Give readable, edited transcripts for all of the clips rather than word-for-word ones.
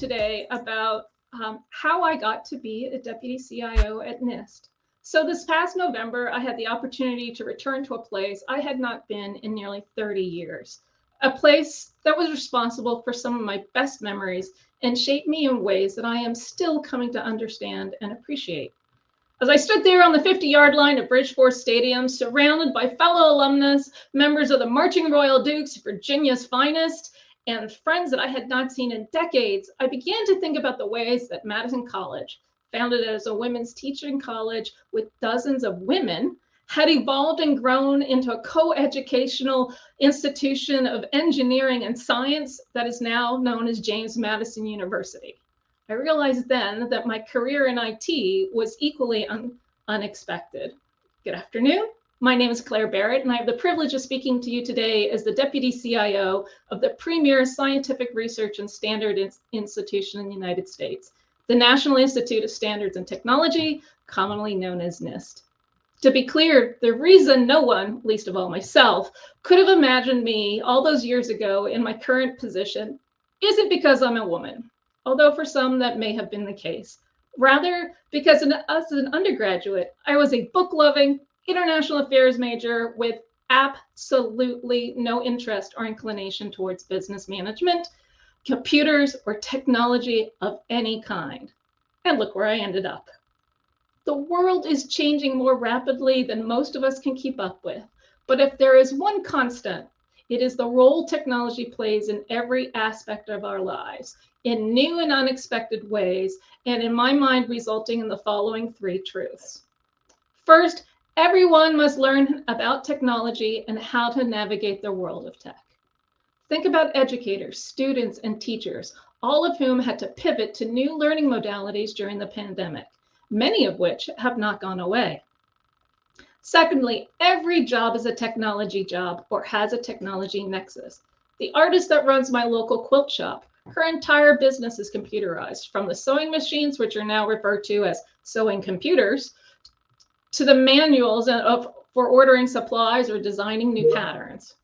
today about how I got to be a deputy CIO at NIST. So this past November, I had the opportunity to return to a place I had not been in nearly 30 years, a place that was responsible for some of my best memories and shaped me in ways that I am still coming to understand and appreciate. As I stood there on the 50-yard line at Bridgeport Stadium, surrounded by fellow alumnus, members of the Marching Royal Dukes, Virginia's finest, and friends that I had not seen in decades, I began to think about the ways that Madison College, founded as a women's teaching college with dozens of women, had evolved and grown into a co-educational institution of engineering and science that is now known as James Madison University. I realized then that my career in IT was equally unexpected. Good afternoon. My name is Claire Barrett, and I have the privilege of speaking to you today as the Deputy CIO of the premier scientific research and standard institution in the United States, the National Institute of Standards and Technology, commonly known as NIST. To be clear, the reason no one, least of all myself, could have imagined me all those years ago in my current position isn't because I'm a woman, although for some that may have been the case. Rather, because as an undergraduate, I was a book-loving, international affairs major with absolutely no interest or inclination towards business management, computers, or technology of any kind. And look where I ended up. The world is changing more rapidly than most of us can keep up with. But if there is one constant, it is the role technology plays in every aspect of our lives, in new and unexpected ways, and in my mind, resulting in the following three truths. First, everyone must learn about technology and how to navigate the world of tech. Think about educators, students, and teachers, all of whom had to pivot to new learning modalities during the pandemic, many of which have not gone away. Secondly, every job is a technology job or has a technology nexus. The artist that runs my local quilt shop, her entire business is computerized, from the sewing machines, which are now referred to as sewing computers, to the manuals for ordering supplies or designing new patterns.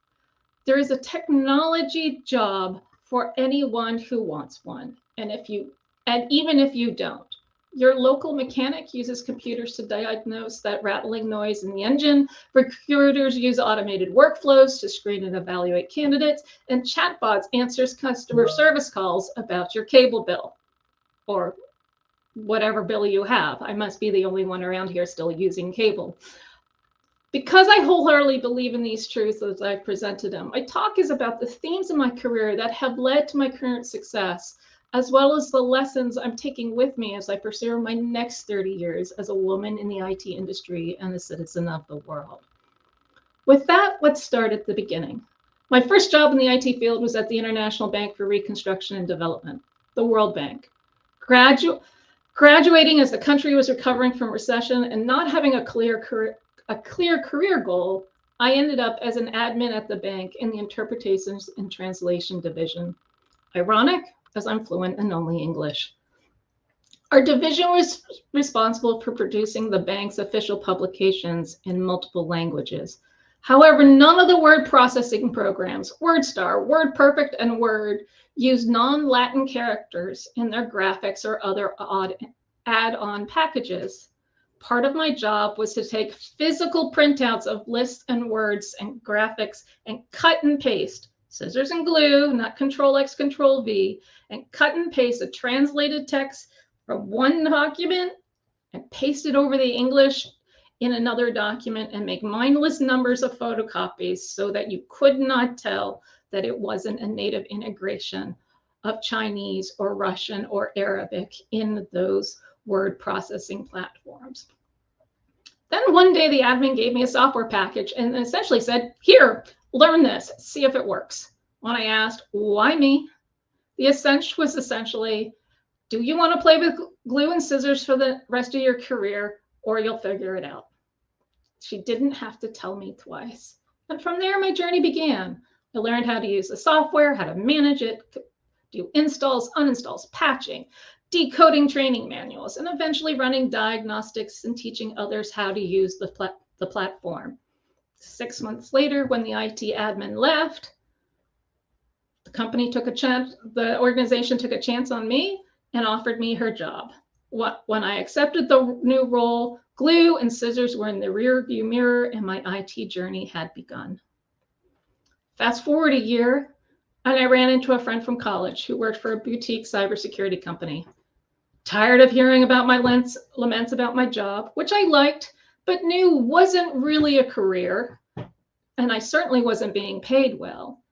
There is a technology job for anyone who wants one, and even if you don't. Your local mechanic uses computers to diagnose that rattling noise in the engine. Recruiters use automated workflows to screen and evaluate candidates, and chatbots answers customer service calls about your cable bill or whatever bill you have. I must be the only one around here still using cable. Because I wholeheartedly believe in these truths as I've presented them, my talk is about the themes in my career that have led to my current success, as well as the lessons I'm taking with me as I pursue my next 30 years as a woman in the IT industry and a citizen of the world. With that, let's start at the beginning. My first job in the IT field was at the International Bank for Reconstruction and Development, the World Bank. Graduating as the country was recovering from recession and not having a clear career goal, I ended up as an admin at the bank in the Interpretations and Translation Division. Ironic, as I'm fluent in only English. Our division was responsible for producing the bank's official publications in multiple languages. However, none of the word processing programs, WordStar, WordPerfect, and Word, use non-Latin characters in their graphics or other odd add-on packages. Part of my job was to take physical printouts of lists and words and graphics and cut and paste, scissors and glue, not Control-X, Control-V, and cut and paste a translated text from one document and paste it over the English in another document and make mindless numbers of photocopies so that you could not tell that it wasn't a native integration of Chinese or Russian or Arabic in those word processing platforms. Then one day the admin gave me a software package and essentially said, "Here, learn this, see if it works." When I asked, "Why me?" the essential was essentially, do you want to play with glue and scissors for the rest of your career, or you'll figure it out? She didn't have to tell me twice. And from there, my journey began. I learned how to use the software, how to manage it, do installs, uninstalls, patching, decoding training manuals, and eventually running diagnostics and teaching others how to use the platform. 6 months later, when the IT admin left, The organization took a chance on me and offered me her job. When I accepted the new role, glue and scissors were in the rearview mirror and my IT journey had begun. Fast forward a year, and I ran into a friend from college who worked for a boutique cybersecurity company. Tired of hearing about my laments about my job, which I liked, but knew wasn't really a career, and I certainly wasn't being paid well,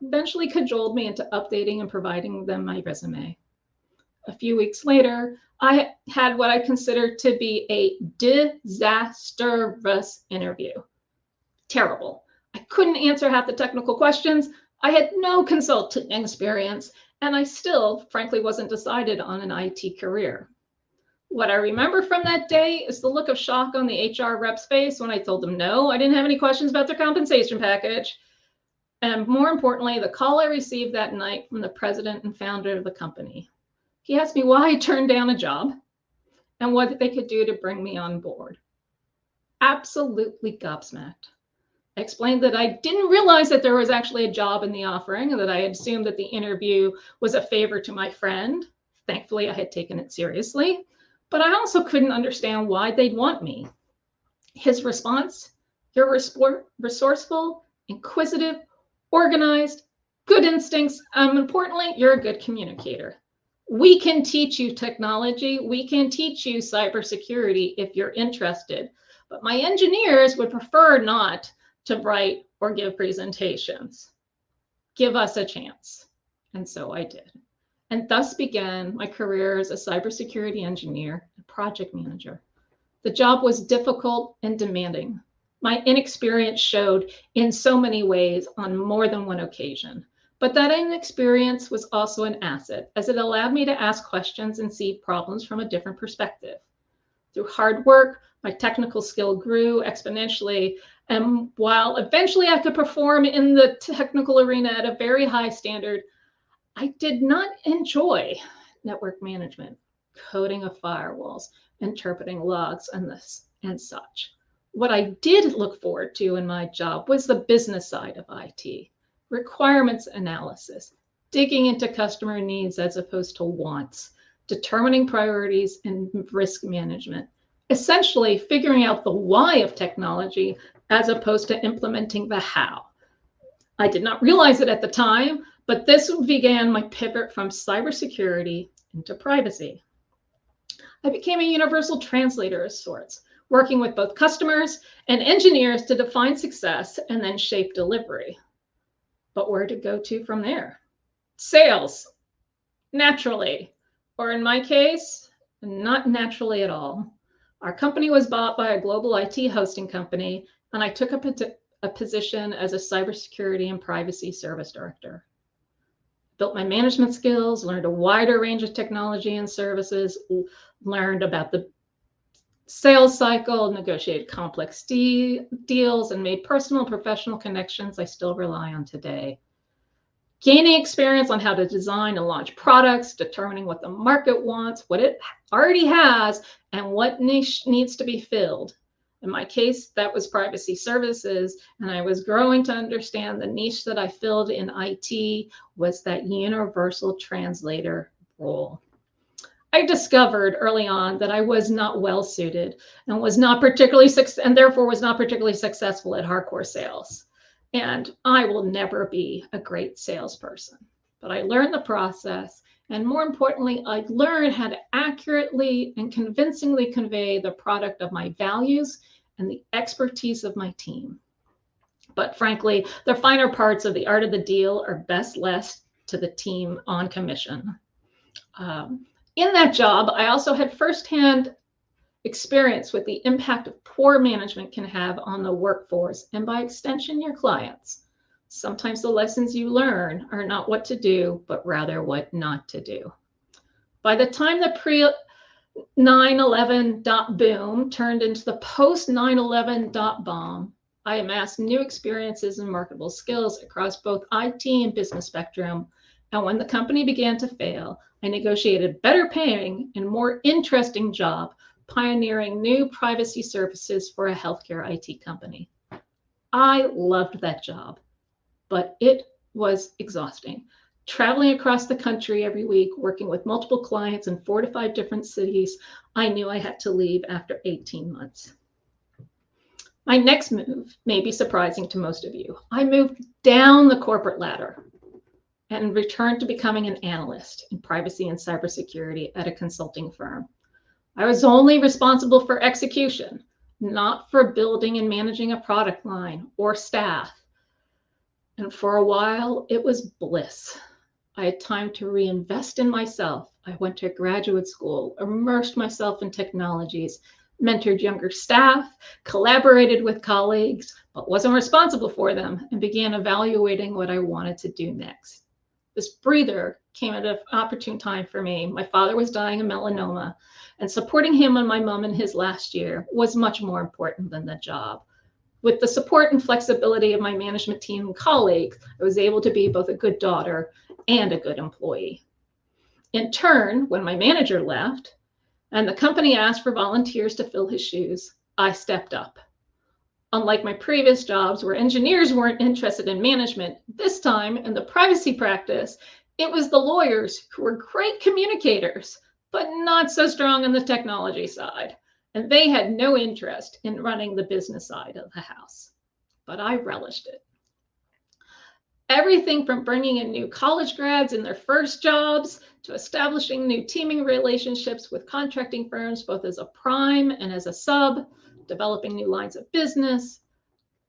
eventually cajoled me into updating and providing them my resume. A few weeks later, I had what I considered to be a disastrous interview. Terrible. I couldn't answer half the technical questions. I had no consulting experience, and I still, frankly, wasn't decided on an IT career. What I remember from that day is the look of shock on the HR rep's face when I told them no, I didn't have any questions about their compensation package. And more importantly, the call I received that night from the president and founder of the company. He asked me why I turned down a job and what they could do to bring me on board. Absolutely gobsmacked. I explained that I didn't realize that there was actually a job in the offering and that I had assumed that the interview was a favor to my friend. Thankfully, I had taken it seriously, but I also couldn't understand why they'd want me. His response, you're resourceful, inquisitive, organized, good instincts, and importantly, you're a good communicator. We can teach you technology. We can teach you cybersecurity if you're interested, but my engineers would prefer not to write or give presentations. Give us a chance. And so I did. And thus began my career as a cybersecurity engineer and project manager. The job was difficult and demanding. My inexperience showed in so many ways on more than one occasion. But that inexperience was also an asset, as it allowed me to ask questions and see problems from a different perspective. Through hard work, my technical skill grew exponentially, and while eventually I could perform in the technical arena at a very high standard, I did not enjoy network management, coding of firewalls, interpreting logs, and such. What I did look forward to in my job was the business side of IT. Requirements analysis, digging into customer needs as opposed to wants, determining priorities and risk management, essentially figuring out the why of technology as opposed to implementing the how. I did not realize it at the time, but this began my pivot from cybersecurity into privacy. I became a universal translator of sorts, working with both customers and engineers to define success and then shape delivery. But where to go to from there? Sales, naturally, or in my case, not naturally at all. Our company was bought by a global IT hosting company, and I took a position as a cybersecurity and privacy service director. Built my management skills, learned a wider range of technology and services, learned about the sales cycle, negotiated complex deals, and made personal and professional connections I still rely on today. Gaining experience on how to design and launch products, determining what the market wants, what it already has, and what niche needs to be filled. In my case, that was privacy services, and I was growing to understand the niche that I filled in IT was that universal translator role. I discovered early on that I was not well suited and therefore was not particularly successful at hardcore sales. And I will never be a great salesperson. But I learned the process, and more importantly, I learned how to accurately and convincingly convey the product of my values and the expertise of my team. But frankly, the finer parts of the art of the deal are best left to the team on commission. In that job, I also had firsthand experience with the impact of poor management can have on the workforce and by extension, your clients. Sometimes the lessons you learn are not what to do, but rather what not to do. By the time the pre-9/11 dot boom turned into the post-9/11 dot bomb, I amassed new experiences and marketable skills across both IT and business spectrum. And when the company began to fail, I negotiated better paying and more interesting job, pioneering new privacy services for a healthcare IT company. I loved that job, but it was exhausting. Traveling across the country every week, working with multiple clients in 4 to 5 different cities, I knew I had to leave after 18 months. My next move may be surprising to most of you. I moved down the corporate ladder and returned to becoming an analyst in privacy and cybersecurity at a consulting firm. I was only responsible for execution, not for building and managing a product line or staff. And for a while, it was bliss. I had time to reinvest in myself. I went to graduate school, immersed myself in technologies, mentored younger staff, collaborated with colleagues, but wasn't responsible for them, and began evaluating what I wanted to do next. This breather came at an opportune time for me. My father was dying of melanoma, and supporting him and my mom in his last year was much more important than the job. With the support and flexibility of my management team and colleagues, I was able to be both a good daughter and a good employee. In turn, when my manager left and the company asked for volunteers to fill his shoes, I stepped up. Unlike my previous jobs where engineers weren't interested in management, this time in the privacy practice, it was the lawyers who were great communicators, but not so strong on the technology side. And they had no interest in running the business side of the house. But I relished it. Everything from bringing in new college grads in their first jobs to establishing new teaming relationships with contracting firms, both as a prime and as a sub, developing new lines of business,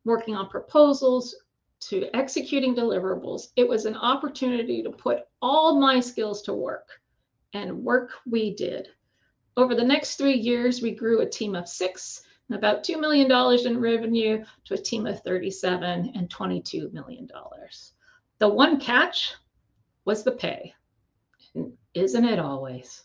working on proposals, to executing deliverables. It was an opportunity to put all my skills to work, and work we did. Over the next 3 years, we grew a team of 6 and about $2 million in revenue to a team of 37 and $22 million. The one catch was the pay. Isn't it always?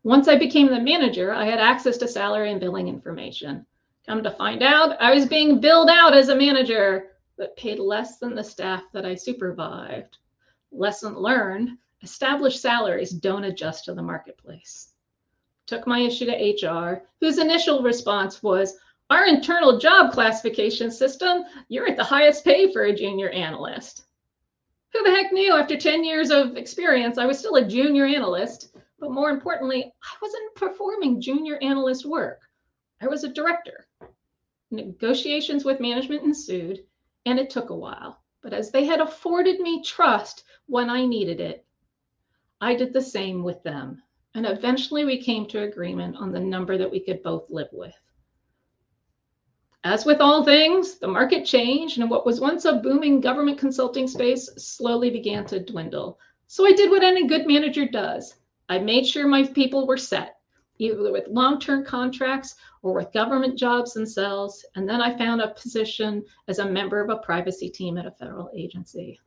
Once I became the manager, I had access to salary and billing information. Come to find out, I was being billed out as a manager, but paid less than the staff that I supervised. Lesson learned, established salaries don't adjust to the marketplace. Took my issue to HR, whose initial response was, our internal job classification system, you're at the highest pay for a junior analyst. Who the heck knew after 10 years of experience, I was still a junior analyst, but more importantly, I wasn't performing junior analyst work. I was a director. Negotiations with management ensued, and it took a while. But as they had afforded me trust when I needed it, I did the same with them. And eventually we came to agreement on the number that we could both live with. As with all things, the market changed, and what was once a booming government consulting space slowly began to dwindle. So I did what any good manager does. I made sure my people were set, either with long-term contracts or with government jobs themselves. And then I found a position as a member of a privacy team at a federal agency.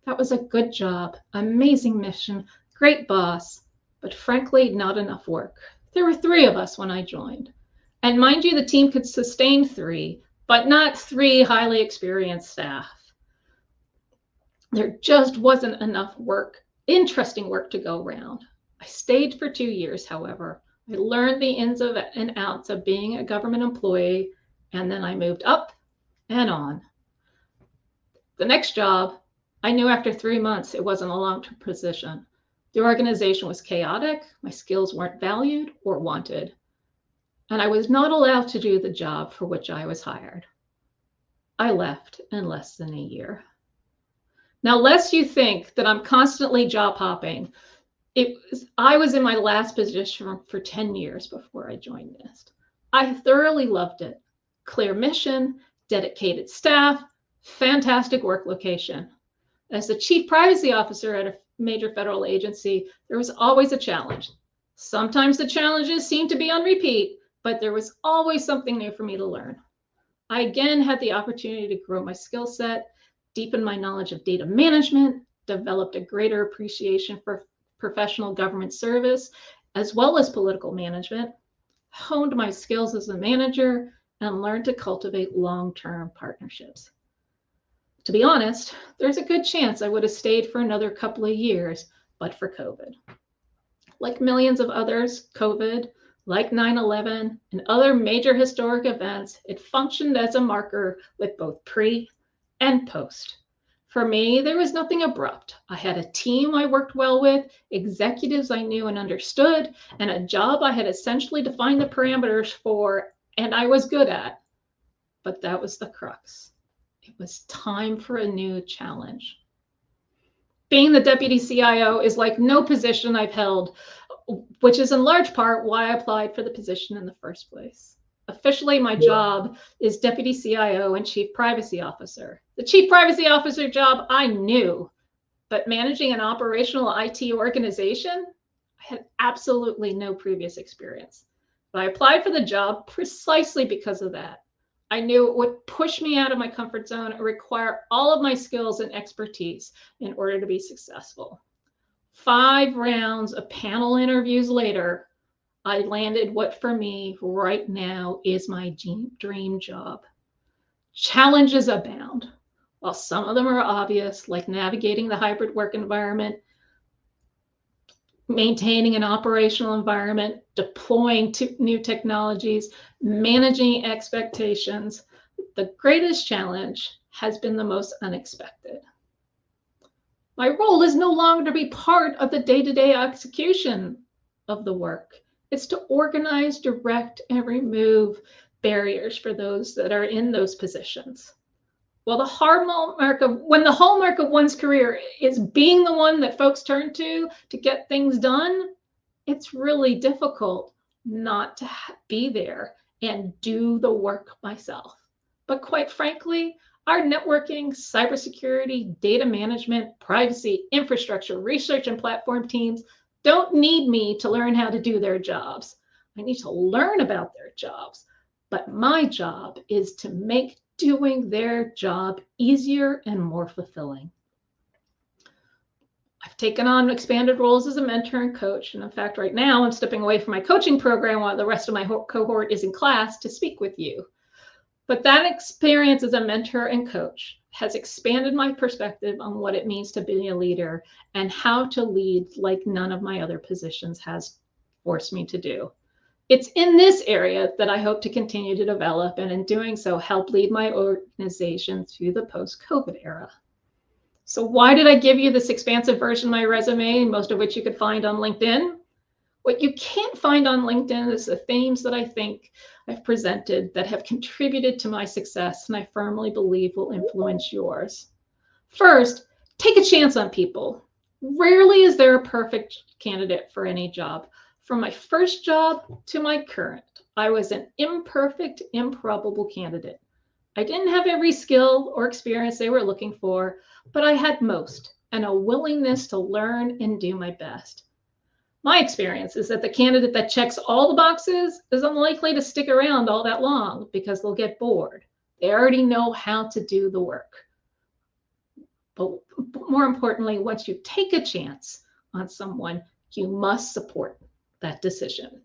That was a good job, amazing mission, great boss, but frankly, not enough work. There were 3 of us when I joined. And mind you, the team could sustain 3, but not 3 highly experienced staff. There just wasn't enough work, interesting work to go around. I stayed for 2 years, however. I learned the ins and outs of being a government employee, and then I moved up and on. The next job, I knew after 3 months it wasn't a long-term position. The organization was chaotic, my skills weren't valued or wanted, and I was not allowed to do the job for which I was hired. I left in less than a year. Now, lest you think that I'm constantly job hopping, I was in my last position for 10 years before I joined NIST. I thoroughly loved it. Clear mission, dedicated staff, fantastic work location. As the chief privacy officer at a major federal agency, there was always a challenge. Sometimes the challenges seemed to be on repeat, but there was always something new for me to learn. I again had the opportunity to grow my skill set, deepen my knowledge of data management, developed a greater appreciation for professional government service, as well as political management, honed my skills as a manager, and learned to cultivate long-term partnerships. To be honest, there's a good chance I would have stayed for another couple of years, but for COVID. Like millions of others, COVID, like 9/11 and other major historic events, it functioned as a marker with both pre and post. For me, there was nothing abrupt. I had a team I worked well with, executives I knew and understood, and a job I had essentially defined the parameters for and I was good at. But that was the crux. It was time for a new challenge. Being the deputy CIO is like no position I've held, which is in large part why I applied for the position in the first place. Officially, my job is Deputy CIO and Chief Privacy Officer. The Chief Privacy Officer job I knew, but managing an operational IT organization, I had absolutely no previous experience. But I applied for the job precisely because of that. I knew it would push me out of my comfort zone and require all of my skills and expertise in order to be successful. 5 rounds of panel interviews later, I landed what for me right now is my dream job. Challenges abound. While some of them are obvious, like navigating the hybrid work environment, maintaining an operational environment, deploying new technologies, managing expectations, the greatest challenge has been the most unexpected. My role is no longer to be part of the day-to-day execution of the work. It's to organize, direct, and remove barriers for those that are in those positions. Well, when the hallmark of one's career is being the one that folks turn to get things done, it's really difficult not to be there and do the work myself. But quite frankly, our networking, cybersecurity, data management, privacy, infrastructure, research, and platform teams don't need me to learn how to do their jobs. I need to learn about their jobs. But my job is to make doing their job easier and more fulfilling. I've taken on expanded roles as a mentor and coach. And in fact, right now I'm stepping away from my coaching program while the rest of my cohort is in class to speak with you. But that experience as a mentor and coach has expanded my perspective on what it means to be a leader and how to lead like none of my other positions has forced me to do. It's in this area that I hope to continue to develop, and in doing so, help lead my organization through the post-COVID era. So why did I give you this expansive version of my resume, most of which you could find on LinkedIn? What you can't find on LinkedIn is the themes that I think I've presented that have contributed to my success and I firmly believe will influence yours. First, take a chance on people. Rarely is there a perfect candidate for any job. From my first job to my current, I was an imperfect, improbable candidate. I didn't have every skill or experience they were looking for, but I had most, and a willingness to learn and do my best. My experience is that the candidate that checks all the boxes is unlikely to stick around all that long because they'll get bored. They already know how to do the work. But more importantly, once you take a chance on someone, you must support that decision.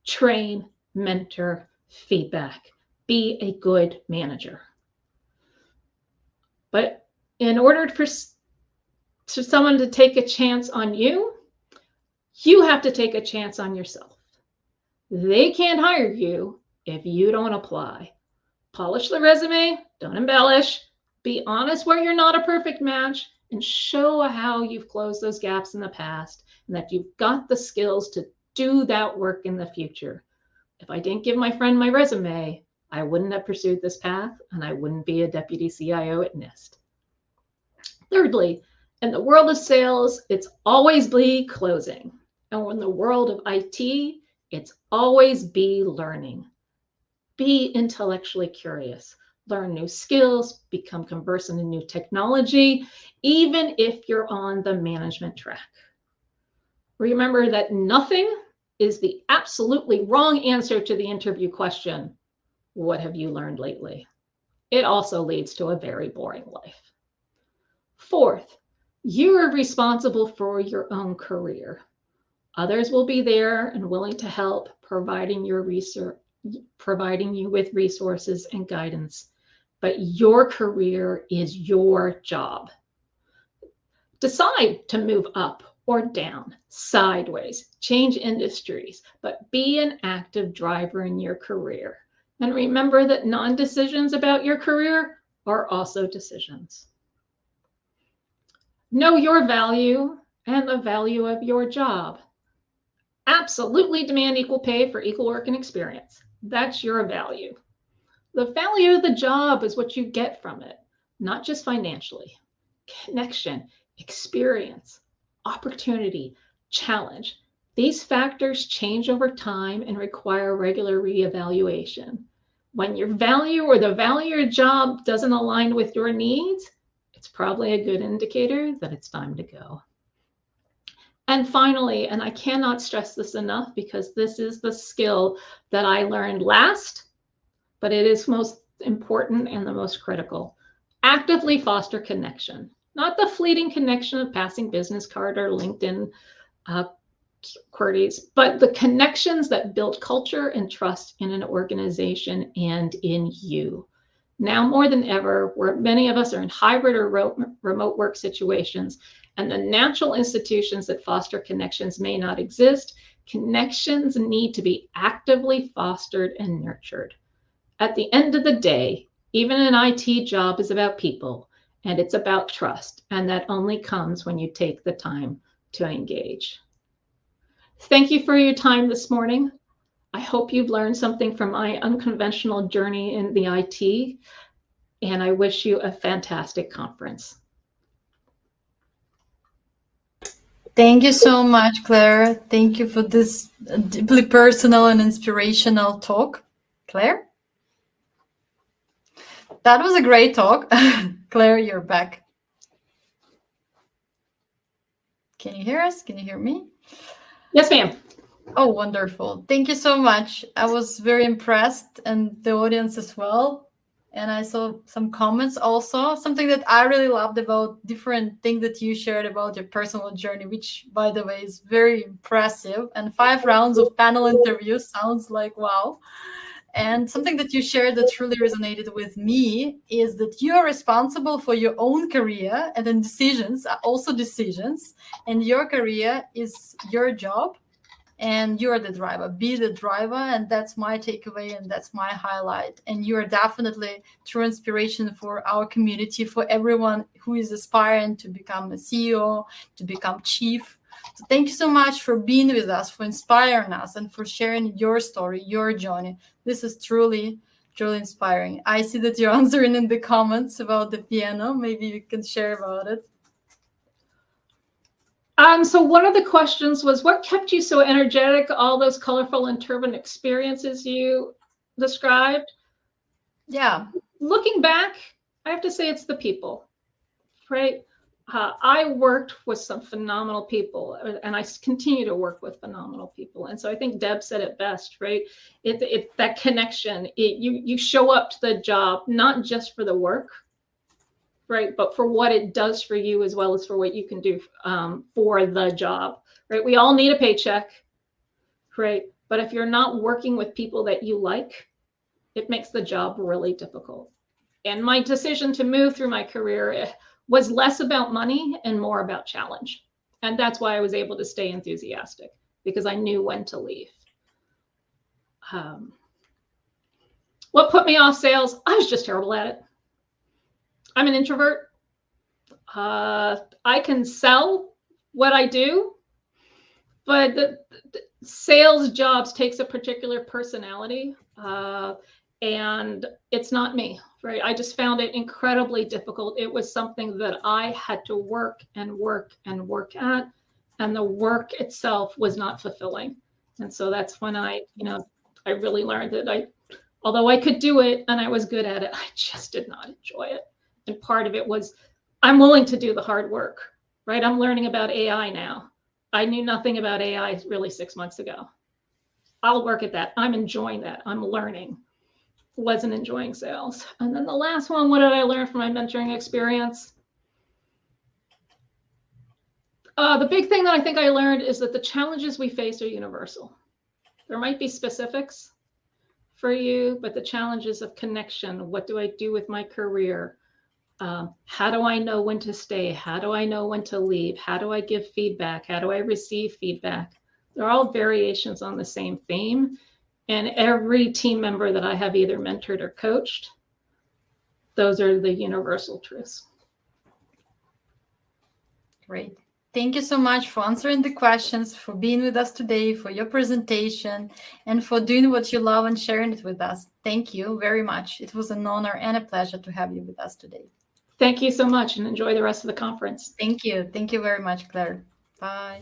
Train, mentor, feedback. Be a good manager. But in order for someone to take a chance on you, you have to take a chance on yourself. They can't hire you if you don't apply. Polish the resume, don't embellish, be honest where you're not a perfect match, and show how you've closed those gaps in the past and that you've got the skills to do that work in the future. If I didn't give my friend my resume, I wouldn't have pursued this path and I wouldn't be a deputy CIO at NIST. Thirdly, in the world of sales, it's always be closing. And in the world of IT, it's always be learning. Be intellectually curious. Learn new skills, become conversant in new technology, even if you're on the management track. Remember that nothing is the absolutely wrong answer to the interview question, what have you learned lately? It also leads to a very boring life. Fourth, you are responsible for your own career. Others will be there and willing to help, providing you with resources and guidance. But your career is your job. Decide to move up or down, sideways, change industries, but be an active driver in your career. And remember that non-decisions about your career are also decisions. Know your value and the value of your job. Absolutely demand equal pay for equal work and experience. That's your value. The value of the job is what you get from it, not just financially. Connection, experience, opportunity, challenge. These factors change over time and require regular reevaluation. When your value or the value of your job doesn't align with your needs, it's probably a good indicator that it's time to go. And finally, and I cannot stress this enough because this is the skill that I learned last, but it is most important and the most critical. Actively foster connection, not the fleeting connection of passing business card or LinkedIn QWERTYs, but the connections that build culture and trust in an organization and in you. Now more than ever, where many of us are in hybrid or remote work situations, and the natural institutions that foster connections may not exist, connections need to be actively fostered and nurtured. At the end of the day, even an IT job is about people, and it's about trust, and that only comes when you take the time to engage. Thank you for your time this morning. I hope you've learned something from my unconventional journey in the IT, and I wish you a fantastic conference. Thank you so much, Claire. Thank you for this deeply personal and inspirational talk. Claire? That was a great talk. Claire, you're back. Can you hear us? Can you hear me? Yes, ma'am. Oh, wonderful. Thank you so much. I was very impressed, and the audience as well. And I saw some comments also. Something that I really loved about different things that you shared about your personal journey, which, by the way, is very impressive. And 5 rounds of panel interviews sounds like wow. And something that you shared that truly resonated with me is that you are responsible for your own career, and then decisions are also decisions. And your career is your job, and you're the driver. Be the driver. And that's my takeaway, and that's my highlight. And you are definitely true inspiration for our community, for everyone who is aspiring to become a CEO, to become chief. So thank you so much for being with us, for inspiring us, and for sharing your story, your journey. This is truly, truly inspiring. I see that you're answering in the comments about the piano. Maybe you can share about it. So one of the questions was, what kept you so energetic? All those colorful and turbulent experiences you described. Yeah. Looking back, I have to say it's the people, right? I worked with some phenomenal people, and I continue to work with phenomenal people. And so I think Deb said it best, right? It's that connection. You show up to the job, not just for the work, right, but for what it does for you, as well as for what you can do for the job, right? We all need a paycheck, right? But if you're not working with people that you like, it makes the job really difficult. And my decision to move through my career was less about money and more about challenge. And that's why I was able to stay enthusiastic, because I knew when to leave. What put me off sales? I was just terrible at it. I'm an introvert. I can sell what I do, but the sales jobs takes a particular personality, and it's not me, right? I just found it incredibly difficult. It was something that I had to work and work and work at, and the work itself was not fulfilling. And so that's when I really learned that although I could do it and I was good at it, I just did not enjoy it. And part of it was, I'm willing to do the hard work, right? I'm learning about AI now. I knew nothing about AI really 6 months ago. I'll work at that. I'm enjoying that. I'm learning. Wasn't enjoying sales. And then the last one, what did I learn from my mentoring experience? The big thing that I think I learned is that the challenges we face are universal. There might be specifics for you, but the challenges of connection, what do I do with my career? How do I know when to stay? How do I know when to leave? How do I give feedback? How do I receive feedback? They're all variations on the same theme. And every team member that I have either mentored or coached, those are the universal truths. Great. Thank you so much for answering the questions, for being with us today, for your presentation, and for doing what you love and sharing it with us. Thank you very much. It was an honor and a pleasure to have you with us today. Thank you so much, and enjoy the rest of the conference. Thank you. Thank you very much, Claire. Bye.